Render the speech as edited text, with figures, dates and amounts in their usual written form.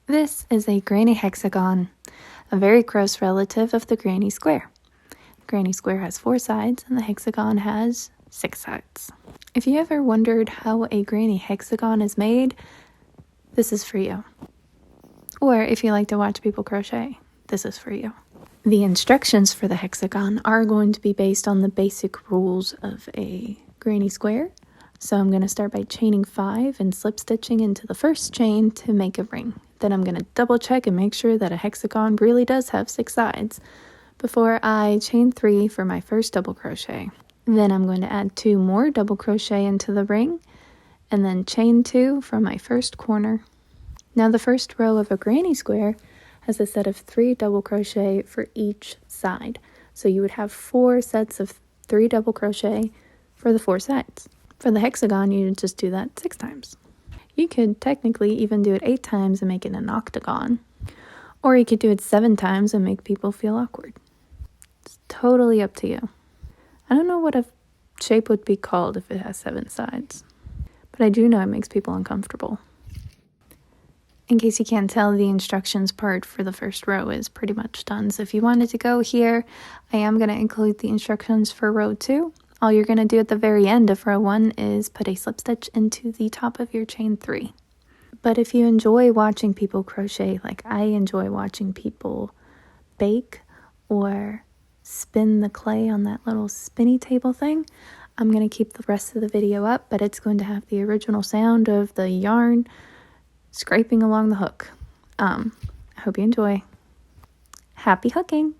This is a granny hexagon, a very close relative of the granny square. The granny square has 4 sides and the hexagon has 6 sides. If you ever wondered how a granny hexagon is made, this is for you. Or if you like to watch people crochet, this is for you. The instructions for the hexagon are going to be based on the basic rules of a granny square. So I'm going to start by chaining 5 and slip stitching into the first chain to make a ring. Then I'm going to double check and make sure that a hexagon really does have 6 sides before I chain 3 for my first double crochet. Then I'm going to add 2 more double crochet into the ring and then chain 2 from my first corner. Now the first row of a granny square has a set of 3 double crochet for each side. So you would have 4 sets of 3 double crochet for the 4 sides. For the hexagon, you just do that 6 times. You could technically even do it 8 times and make it an octagon. Or you could do it 7 times and make people feel awkward. It's totally up to you. I don't know what a shape would be called if it has 7 sides. But I do know it makes people uncomfortable. In case you can't tell, the instructions part for the first row is pretty much done. So if you wanted to go here, I am going to include the instructions for row 2. All you're going to do at the very end of row 1 is put a slip stitch into the top of your chain 3. But if you enjoy watching people crochet, like I enjoy watching people bake or spin the clay on that little spinny table thing, I'm going to keep the rest of the video up, but it's going to have the original sound of the yarn scraping along the hook. I hope you enjoy. Happy hooking!